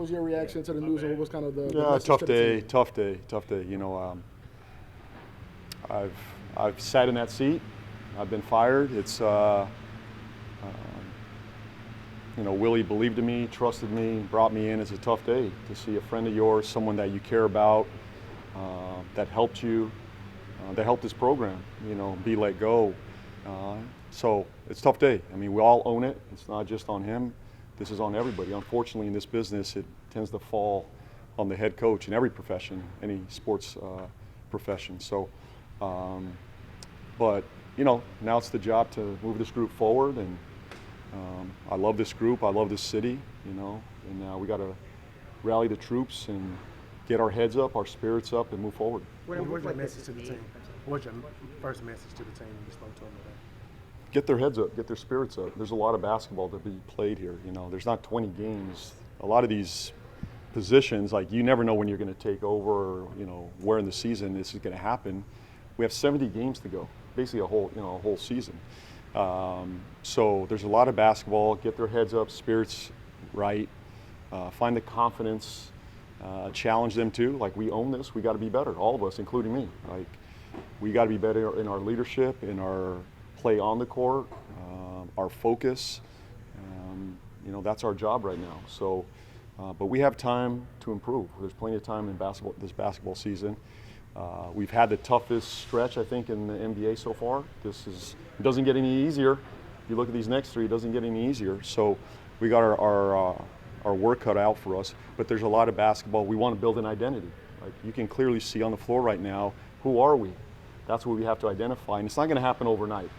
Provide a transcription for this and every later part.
was your reaction to the news, and what was kind of the Yeah, message tough to the day, team? tough day. I've sat in that seat. I've been fired. It's Willie believed in me, trusted me, brought me in. It's a tough day to see a friend of yours, someone that you care about, that helped you, that helped this program, be let go. So it's a tough day. I mean, we all own it. It's not just on him. This is on everybody. Unfortunately, in this business, it tends to fall on the head coach in every profession, any sports profession. So, but now it's the job to move this group forward, and I love this group. I love this city, and now we got to rally the troops and get our heads up, our spirits up, and move forward. What was your message to the team? What's your first message to the team when you spoke to them today? Get their heads up, get their spirits up. There's a lot of basketball to be played here. There's not 20 games. A lot of these positions, like, you never know when you're going to take over, or, where in the season this is going to happen. We have 70 games to go, basically a whole season. So there's a lot of basketball. Get their heads up, spirits right, find the confidence, challenge them too. Like, we own this. We got to be better, all of us, including me. Like, we got to be better in our leadership, in our play on the court, our focus. That's our job right now. So, but we have time to improve. There's plenty of time in this basketball season. We've had the toughest stretch, I think, in the NBA so far. It doesn't get any easier. If you look at these next three, it doesn't get any easier. So we got our work cut out for us. But there's a lot of basketball. We want to build an identity. Like, you can clearly see on the floor right now, who are we? That's what we have to identify, and it's not going to happen overnight.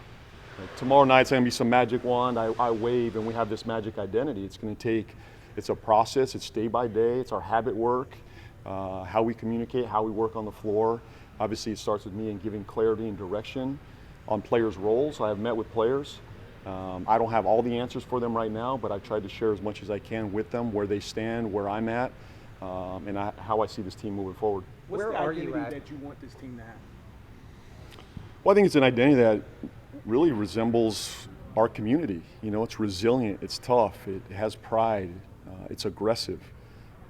Like, tomorrow night's going to be some magic wand. I wave, and we have this magic identity. It's going to take. It's a process. It's day by day. It's our habit work. How we communicate, how we work on the floor. Obviously, it starts with me and giving clarity and direction on players' roles. I have met with players. I don't have all the answers for them right now, but I've tried to share as much as I can with them, where they stand, where I'm at, and how I see this team moving forward. What's the identity that you want this team to have? Well, I think it's an identity that really resembles our community. It's resilient, it's tough, it has pride, it's aggressive.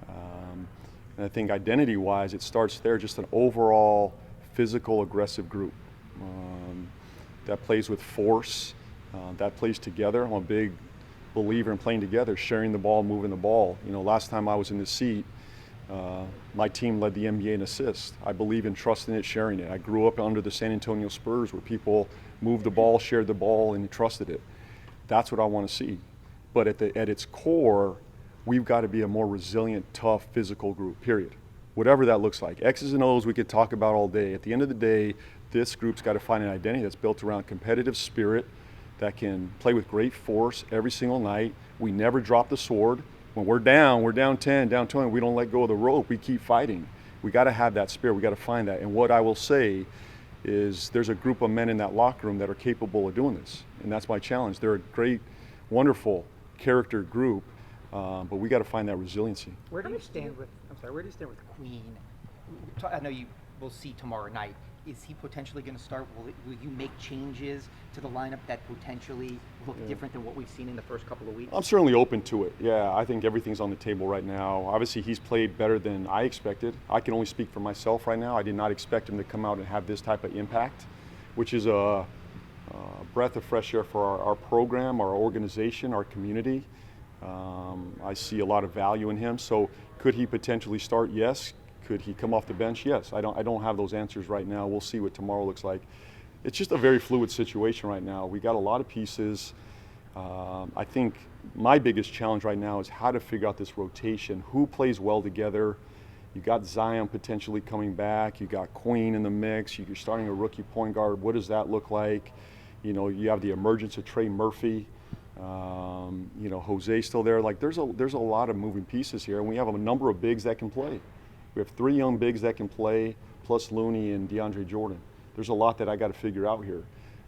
And I think identity-wise, it starts there, just an overall physical, aggressive group that plays with force, that plays together. I'm a big believer in playing together, sharing the ball, moving the ball. Last time I was in the seat, my team led the NBA in assists. I believe in trusting it, sharing it. I grew up under the San Antonio Spurs, where people moved the ball, shared the ball, and trusted it. That's what I want to see. But at its core, we've got to be a more resilient, tough, physical group, period. Whatever that looks like. X's and O's we could talk about all day. At the end of the day, this group's got to find an identity that's built around competitive spirit, that can play with great force every single night. We never drop the sword. When we're down 10, down 20, we don't let go of the rope. We keep fighting. We got to have that spirit. We got to find that. And what I will say is, there's a group of men in that locker room that are capable of doing this. And that's my challenge. They're a great, wonderful character group. But we got to find that resiliency. Where do you stand with Queen? I know we'll see tomorrow night. Is he potentially going to start? Will you make changes to the lineup that potentially look different than what we've seen in the first couple of weeks? I'm certainly open to it. Yeah, I think everything's on the table right now. Obviously, he's played better than I expected. I can only speak for myself right now. I did not expect him to come out and have this type of impact, which is a breath of fresh air for our program, our organization, our community. I see a lot of value in him. So could he potentially start? Yes. Could he come off the bench? Yes. I don't have those answers right now. We'll see what tomorrow looks like. It's just a very fluid situation right now. We got a lot of pieces. I think my biggest challenge right now is how to figure out this rotation. Who plays well together? You got Zion potentially coming back. You got Queen in the mix. You're starting a rookie point guard. What does that look like? You have the emergence of Trey Murphy. Jose's still there. Like, there's a lot of moving pieces here, and we have a number of bigs that can play. We have 3 young bigs that can play, plus Looney and DeAndre Jordan. There's a lot that I got to figure out here.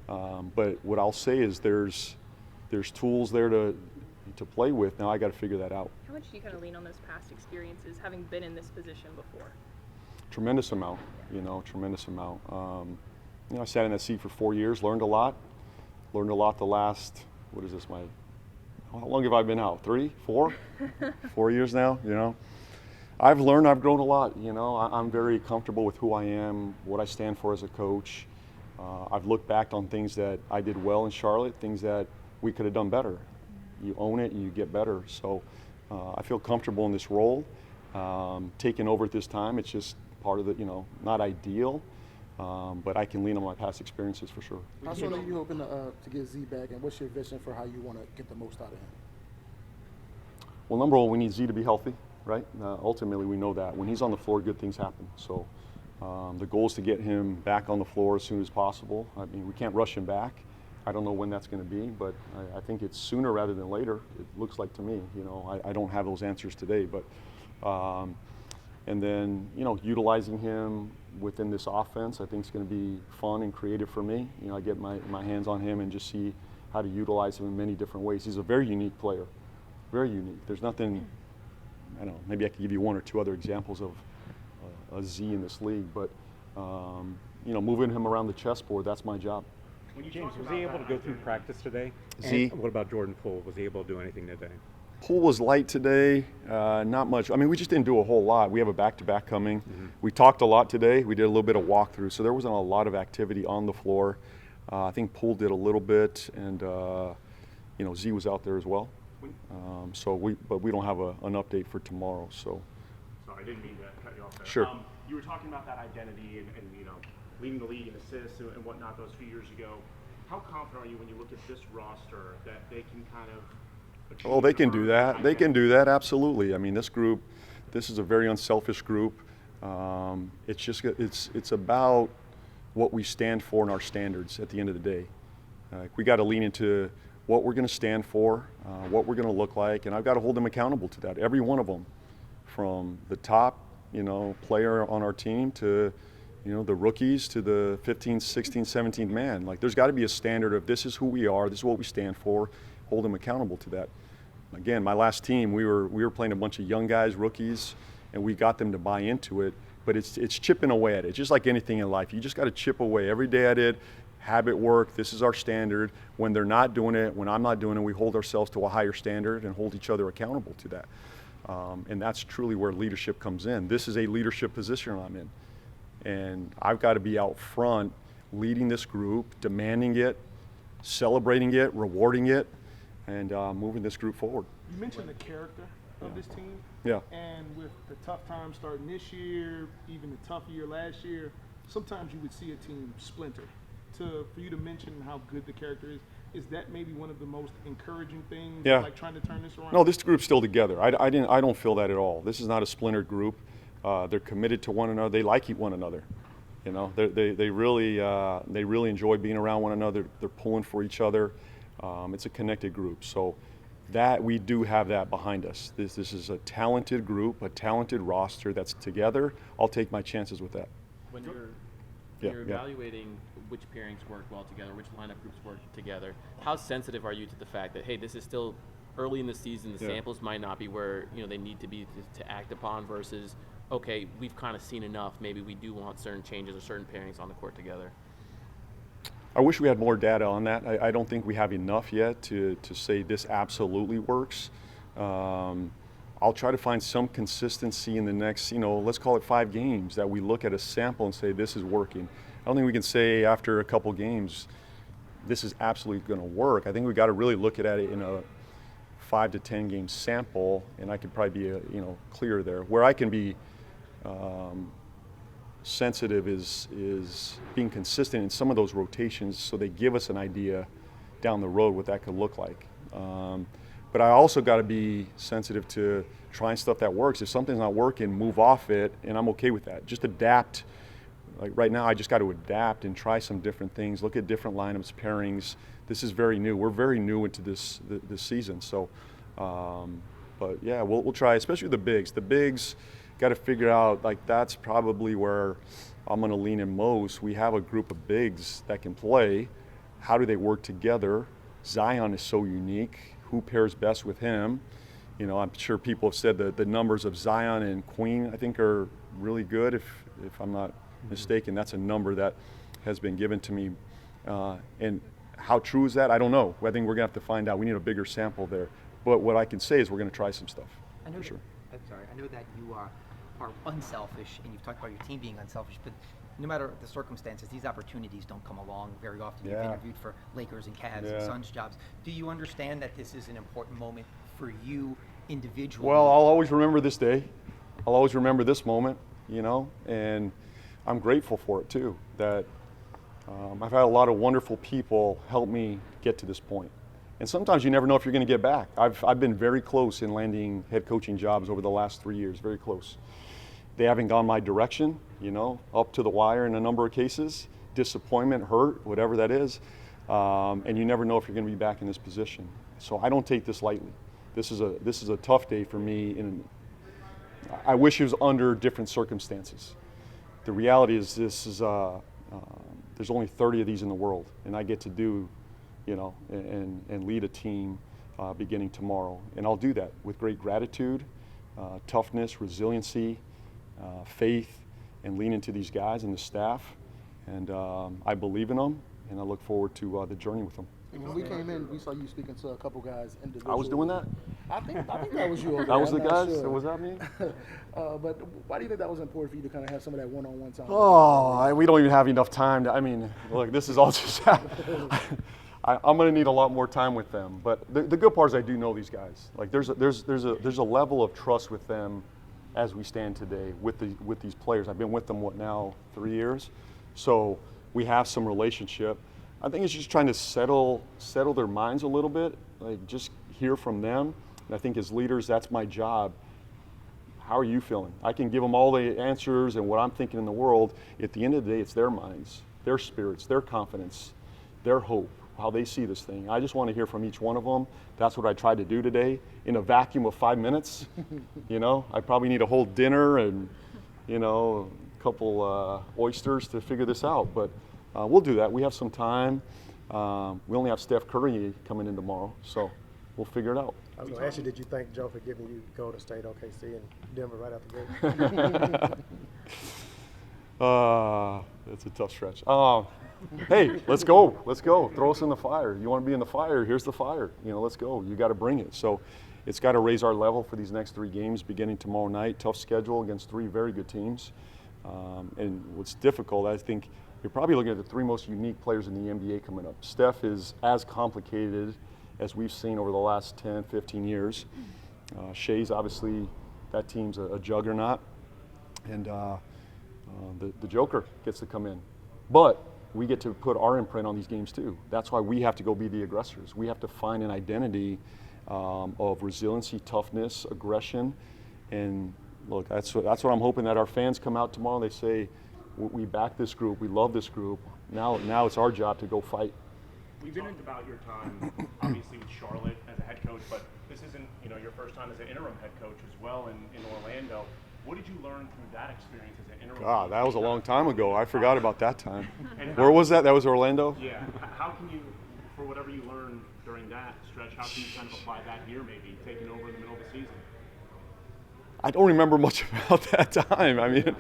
But what I'll say is there's tools there to play with. Now I got to figure that out. How much do you kind of lean on those past experiences, having been in this position before? Tremendous amount. Tremendous amount. I sat in that seat for 4 years, learned a lot. Learned a lot the last, how long have I been out? 3, 4? 4 years now, you know. I've learned, I've grown a lot, you know. I'm very comfortable with who I am, what I stand for as a coach. I've looked back on things that I did well in Charlotte, things that we could have done better. You own it and you get better. So I feel comfortable in this role. Taking over at this time, it's just part of the, you know, not ideal, but I can lean on my past experiences for sure. How soon are you hoping to get Z back, and what's your vision for how you want to get the most out of him? Well, number one, we need Z to be healthy, right? Ultimately, we know that. When he's on the floor, good things happen. So the goal is to get him back on the floor as soon as possible. I mean, we can't rush him back. I don't know when that's going to be, but I think it's sooner rather than later, it looks like to me. You know, I don't have those answers today, but and then, you know, utilizing him within this offense, I think is going to be fun and creative for me. You know, I get my hands on him and just see how to utilize him in many different ways. He's a very unique player, very unique. There's nothing, I don't know, maybe I could give you 1 or 2 other examples of a Z in this league, but, you know, moving him around the chessboard, that's my job. James, was he able to go through practice today? Z? And what about Jordan Poole? Was he able to do anything today? Pool was light today, not much. I mean, we just didn't do a whole lot. We have a back-to-back coming. We talked a lot today. We did a little bit of walkthrough, so there wasn't a lot of activity on the floor. I think Poole did a little bit, and you know, Z was out there as well. But we don't have an update for tomorrow. So. Sorry, I didn't mean to cut you off there. Sure. You were talking about that identity and you know, leading the league in assists and whatnot those few years ago. How confident are you when you look at this roster that they can kind of? Oh, they can do that. They can do that, absolutely. I mean, this group, this is a very unselfish group. It's just, it's about what we stand for and our standards at the end of the day. We got to lean into what we're going to stand for, what we're going to look like, and I've got to hold them accountable to that. Every one of them, from the top, you know, player on our team to, you know, the rookies to the 15th, 16th, 17th man. Like, there's got to be a standard of this is who we are, this is what we stand for. Hold them accountable to that. Again, my last team, we were playing a bunch of young guys, rookies, and we got them to buy into it. But it's chipping away at it. It's just like anything in life. You just got to chip away every day at it. Habit work. This is our standard. When they're not doing it, when I'm not doing it, we hold ourselves to a higher standard and hold each other accountable to that. And that's truly where leadership comes in. This is a leadership position I'm in, and I've got to be out front, leading this group, demanding it, celebrating it, rewarding it, and moving this group forward. You mentioned the character of this team. Yeah. And with the tough times starting this year, even the tough year last year, sometimes you would see a team splinter. For you to mention how good the character is that maybe one of the most encouraging things? Yeah. Like trying to turn this around? No, this group's still together. I don't feel that at all. This is not a splintered group. They're committed to one another. They like one another. You know, they really enjoy being around one another. They're pulling for each other. It's a connected group. So that we do have that behind us. This is a talented group, a talented roster that's together. I'll take my chances with that. When you're Yeah, evaluating which pairings work well together, which lineup groups work together, how sensitive are you to the fact that, hey, this is still early in the season, the samples might not be where, you know, they need to be to act upon, versus, okay, we've kind of seen enough, maybe we do want certain changes or certain pairings on the court together? I wish we had more data on that. I don't think we have enough yet to say this absolutely works. I'll try to find some consistency in the next, you know, let's call it 5 games, that we look at a sample and say this is working. I don't think we can say after a couple games this is absolutely going to work. I think we got to really look at it in a 5 to 10 game sample, and I could probably be clear there. Where I can be sensitive is being consistent in some of those rotations, so they give us an idea down the road what that could look like. But I also got to be sensitive to trying stuff that works. If something's not working, move off it, and I'm okay with that. Just adapt. Like right now, I just got to adapt and try some different things, look at different lineups, pairings. This is very new. We're very new into this season. So, but yeah, we'll try, especially the bigs. The bigs got to figure out, like, that's probably where I'm going to lean in most. We have a group of bigs that can play. How do they work together? Zion is so unique. Who pairs best with him? You know, I'm sure people have said that the numbers of Zion and Queen, I think, are really good. If I'm not mistaken, that's a number that has been given to me. And how true is that? I don't know. I think we're going to have to find out. We need a bigger sample there. But what I can say is we're going to try some stuff. I know for that, sure. I'm sorry. I know that you are unselfish, and you've talked about your team being unselfish. But no matter the circumstances, these opportunities don't come along very often. You've Yeah. interviewed for Lakers and Cavs Yeah. and Suns jobs. Do you understand that this is an important moment for you individually? Well, I'll always remember this day. I'll always remember this moment, you know, and I'm grateful for it too. That I've had a lot of wonderful people help me get to this point. And sometimes you never know if you're going to get back. I've been very close in landing head coaching jobs over the last 3 years, very close. They haven't gone my direction, you know, up to the wire in a number of cases. Disappointment, hurt, whatever that is. And you never know if you're going to be back in this position. So I don't take this lightly. This is a tough day for me. I wish it was under different circumstances. The reality is there's only 30 of these in the world, and I get to do, you know, and lead a team beginning tomorrow. And I'll do that with great gratitude, toughness, resiliency, faith, and lean into these guys and the staff. And I believe in them, and I look forward to the journey with them. And when we came in, we saw you speaking to a couple guys individually. I was doing that? I think that was you. Over That there. was the I'm not guys? sure. Was that me? But why do you think that was important for you to kind of have some of that one-on-one time? We don't even have enough time. Look, this is all just. I'm going to need a lot more time with them. But the good part is I do know these guys. Like there's a level of trust with them as we stand today with these players. I've been with them 3 years, so we have some relationship. I think it's just trying to settle their minds a little bit, like just hear from them. And I think as leaders, that's my job. How are you feeling? I can give them all the answers and what I'm thinking in the world. At the end of the day, it's their minds, their spirits, their confidence, their hope, how they see this thing. I just want to hear from each one of them. That's what I tried to do today in a vacuum of 5 minutes. You know, I probably need a whole dinner and, you know, a couple oysters to figure this out. But we'll do that. We have some time. We only have Steph Curry coming in tomorrow, so we'll figure it out. I was going to ask you, did you thank Joe for giving you Golden State, OKC, and Denver right out the gate? That's a tough stretch. Hey, let's go. Let's go. Throw us in the fire. You want to be in the fire? Here's the fire. You know, let's go. You got to bring it. So it's got to raise our level for these next 3 games beginning tomorrow night. Tough schedule against 3 very good teams. And what's difficult, I think, you're probably looking at the 3 most unique players in the NBA coming up. Steph is as complicated as we've seen over the last 10, 15 years. Shea's obviously, that team's a juggernaut. And the Joker gets to come in. But we get to put our imprint on these games too. That's why we have to go be the aggressors. We have to find an identity of resiliency, toughness, aggression. And look, that's what I'm hoping, that our fans come out tomorrow and they say, we back this group, we love this group. Now it's our job to go fight. We've been about your time, obviously, with Charlotte as a head coach, but this isn't, you know, your first time as an interim head coach as well in Orlando. What did you learn through that experience as an interim? God, that was a long time ago. I forgot about that time. Where was that? That was Orlando? Yeah. How can you, for whatever you learned during that stretch, how can you kind of apply that here, maybe taking over in the middle of the season? I don't remember much about that time. I mean,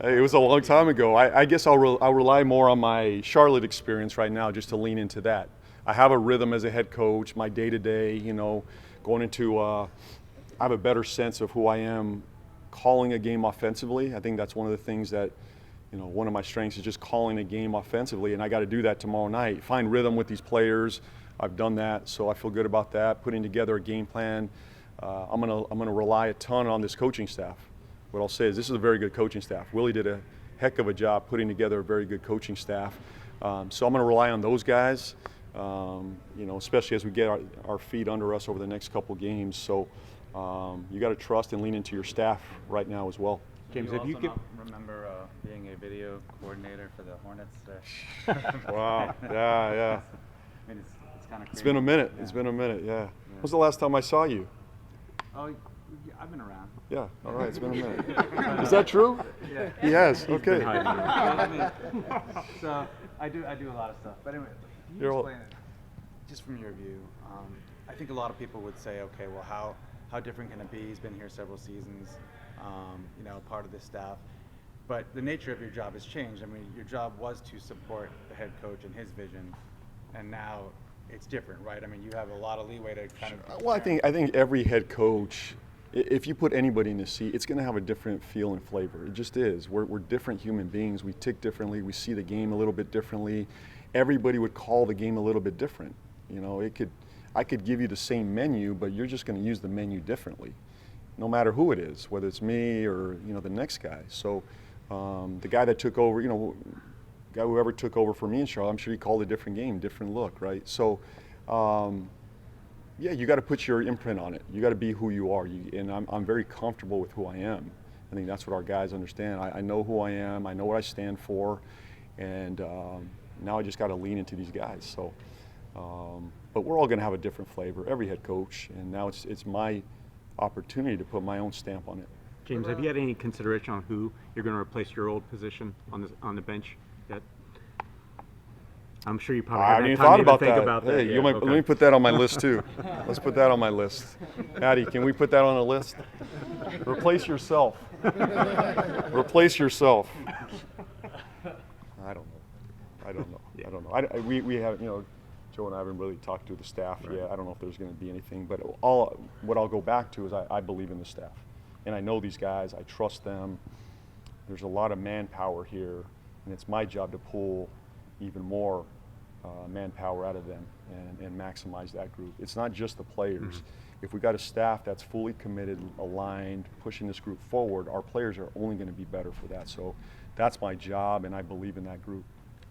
it was a long time ago. I guess I'll rely more on my Charlotte experience right now, just to lean into that. I have a rhythm as a head coach, my day-to-day, you know, going into, I have a better sense of who I am calling a game offensively. I think that's one of the things that, you know, one of my strengths is just calling a game offensively, and I got to do that tomorrow night. Find rhythm with these players. I've done that, so I feel good about that. Putting together a game plan. I'm gonna rely a ton on this coaching staff. What I'll say is this is a very good coaching staff. Willie did a heck of a job putting together a very good coaching staff. So I'm gonna rely on those guys, you know, especially as we get our feet under us over the next couple games. So you got to trust and lean into your staff right now as well. James, have you remember being a video coordinator for the Hornets? Wow. Yeah. I mean, it's kind of crazy. It's been a minute. Yeah. It's been a minute. Yeah. When was the last time I saw you? Oh, I've been around. Yeah. All right. It's been a minute. Is that true? Yeah. He has. Okay. So I do a lot of stuff. But anyway, can you explain it? Just from your view, I think a lot of people would say, okay, well, how different can it be? He's been here several seasons, you know, part of this staff. But the nature of your job has changed. I mean, your job was to support the head coach and his vision, and now it's different, right? I mean, you have a lot of leeway to kind of. Well, I think every head coach, if you put anybody in the seat, it's going to have a different feel and flavor. It just is. We're different human beings. We tick differently. We see the game a little bit differently. Everybody would call the game a little bit different. You know, I could give you the same menu, but you're just going to use the menu differently, no matter who it is, whether it's me or the next guy. So the guy that took over, whoever took over for me in Charlotte, I'm sure he called a different game, different look, right? So. Yeah, you got to put your imprint on it. You got to be who you are, and I'm very comfortable with who I am. I think that's what our guys understand. I know who I am. I know what I stand for, and now I just got to lean into these guys. So, but we're all going to have a different flavor. Every head coach, and now it's my opportunity to put my own stamp on it. James, have you had any consideration on who you're going to replace your old position on the bench yet? I'm sure you probably haven't had time to even think about that. Hey, let me put that on my list too. Let's put that on my list. Addie, can we put that on a list? Replace yourself. Replace yourself. I don't know. We haven't, Joe and I haven't really talked to the staff yet. I don't know if there's going to be anything, but what I'll go back to is I believe in the staff, and I know these guys. I trust them. There's a lot of manpower here, and it's my job to pull even more manpower out of them and maximize that group. It's not just the players. Mm-hmm. If we got a staff that's fully committed, aligned, pushing this group forward, our players are only going to be better for that. So that's my job, and I believe in that group.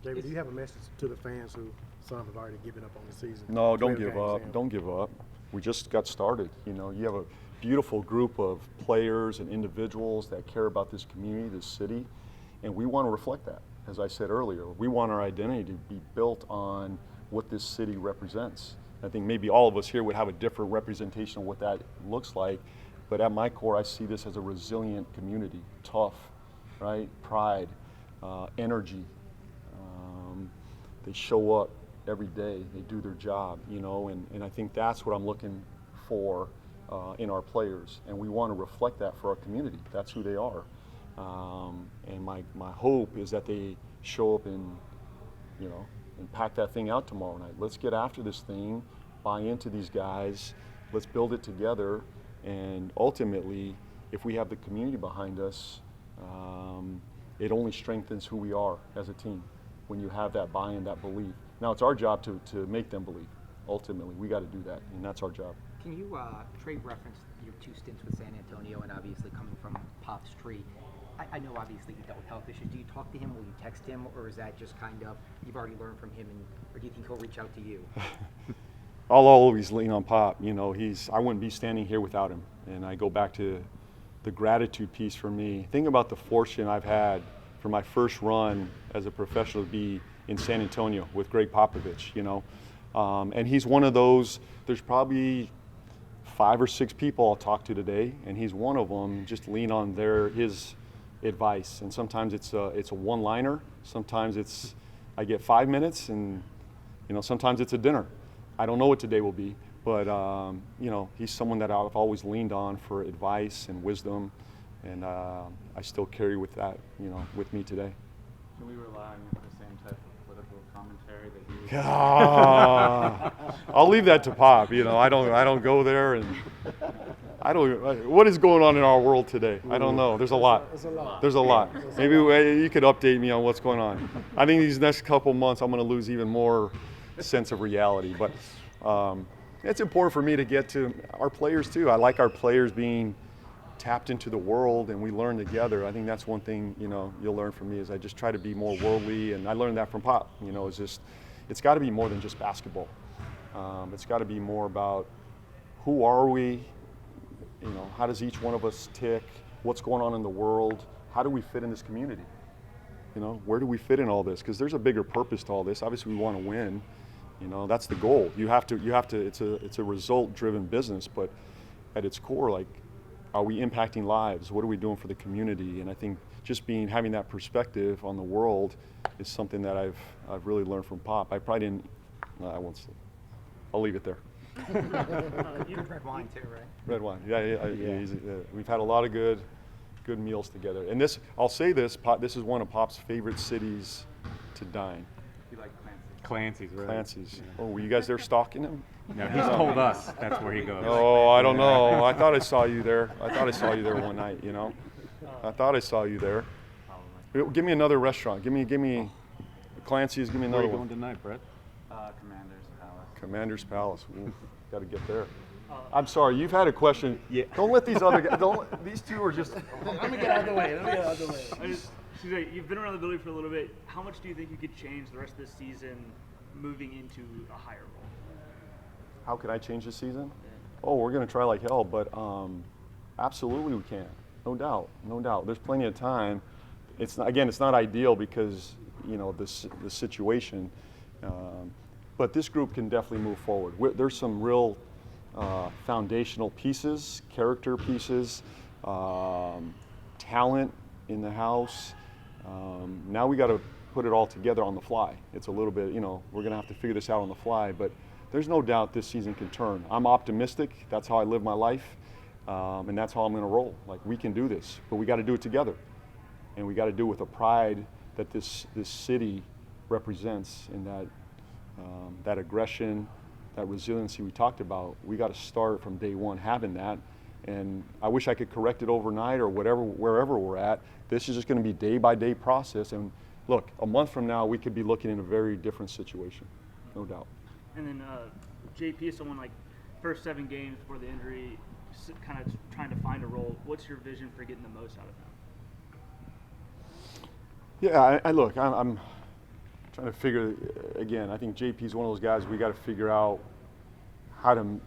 David, do you have a message to the fans who some have already given up on the season? No, don't give up. Don't give up. We just got started. You have a beautiful group of players and individuals that care about this community, this city, and we want to reflect that. As I said earlier, we want our identity to be built on what this city represents. I think maybe all of us here would have a different representation of what that looks like, but at my core, I see this as a resilient community, tough, right? Pride, energy. They show up every day, they do their job, and I think that's what I'm looking for in our players, and we want to reflect that for our community. That's who they are. And my hope is that they show up and pack that thing out tomorrow night. Let's get after this thing, buy into these guys, let's build it together, and ultimately, if we have the community behind us, it only strengthens who we are as a team when you have that buy-in, that belief. Now it's our job to make them believe. Ultimately, we got to do that, and that's our job. Can you, Trey referenced your 2 stints with San Antonio and obviously coming from Pop's tree. I know obviously you dealt with health issues. Do you talk to him? Will you text him? Or is that just kind of, you've already learned from him, or do you think he'll reach out to you? I'll always lean on Pop. I wouldn't be standing here without him. And I go back to the gratitude piece for me. Think about the fortune I've had for my first run as a professional to be in San Antonio with Greg Popovich, and he's one of those, there's probably 5 or 6 people I'll talk to today, and he's one of them. Just lean on his advice, and sometimes it's a one-liner, sometimes I get 5 minutes, and sometimes it's a dinner. I don't know what today will be, but he's someone that I've always leaned on for advice and wisdom, and I still carry with that with me today. Can we rely on you for the same type of political commentary that you? I'll leave that to Pop. I don't go there, and what is going on in our world today? I don't know. There's a lot. There's a lot. Maybe you could update me on what's going on. I think these next couple months I'm going to lose even more sense of reality. But it's important for me to get to our players too. I like our players being tapped into the world, and we learn together. I think that's one thing you'll learn from me is I just try to be more worldly, and I learned that from Pop. It's got to be more than just basketball. It's got to be more about who are we. How does each one of us tick? What's going on in the world? How do we fit in this community? Where do we fit in all this? Because there's a bigger purpose to all this. Obviously, we want to win. That's the goal. You have to. It's a result-driven business, but at its core, are we impacting lives? What are we doing for the community? And I think just having that perspective on the world is something that I've really learned from Pop. I probably didn't. I won't say. I'll leave it there. Good red wine too, right? Red wine. Yeah. We've had a lot of good meals together. And I'll say this. This is one of Pop's favorite cities to dine. You like Clancy? Clancy's, right? Clancy's. Oh, were you guys there stalking him? No, he's told us that's where he goes. Oh, I don't know. I thought I saw you there. I thought I saw you there one night, you know. I thought I saw you there. Give me another restaurant. Give me Clancy's. Give me another Where are you one. going tonight, Brett? Commander's Palace. Commander's Palace. Got to get there. I'm sorry. You've had a question. Yeah. Don't let these other guys. These two are just. Let me get out of the way. Suzanne, you've been around the building for a little bit. How much do you think you could change the rest of this season moving into a higher role? How can I change this season? Oh, we're going to try like hell, but absolutely we can. No doubt. No doubt. There's plenty of time. It's not ideal because, you know, the situation. But this group can definitely move forward. There's some real foundational pieces, character pieces, talent in the house. Now we got to put it all together on the fly. It's a little bit, you know, we're going to have to figure this out on the fly, but there's no doubt this season can turn. I'm optimistic. That's how I live my life, and that's how I'm going to roll. Like, we can do this, but we got to do it together, and we got to do it with a pride that this city represents, and that aggression, that resiliency we talked about. We got to start from day one having that. And I wish I could correct it overnight or wherever we're at. This is just going to be day-by-day process. And look, a month from now, we could be looking in a very different situation, no doubt. And then JP is someone like first 7 games before the injury, kind of trying to find a role. What's your vision for getting the most out of him? Yeah, I'm trying to figure, again, I think JP is one of those guys we got to figure out how to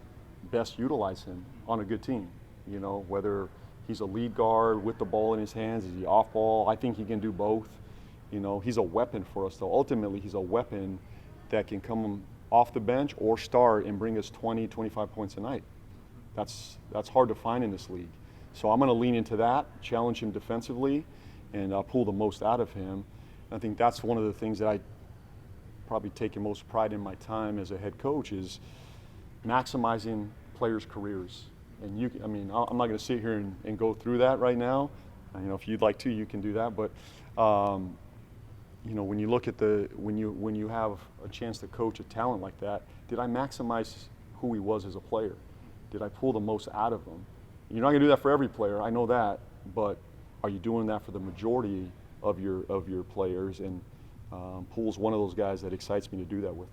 best utilize him on a good team. You know, whether he's a lead guard with the ball in his hands, is he off ball? I think he can do both. You know, he's a weapon for us, though. Ultimately, he's a weapon that can come off the bench or start and bring us 20, 25 points a night. That's hard to find in this league. So I'm going to lean into that, challenge him defensively, and pull the most out of him. I think that's one of the things that I probably take the most pride in my time as a head coach is maximizing players' careers. And I'm not going to sit here and go through that right now. You know, if you'd like to, you can do that. But you know, when you look at when you have a chance to coach a talent like that, did I maximize who he was as a player? Did I pull the most out of him? You're not going to do that for every player, I know that, but are you doing that for the majority of your players? And Poole's one of those guys that excites me to do that with.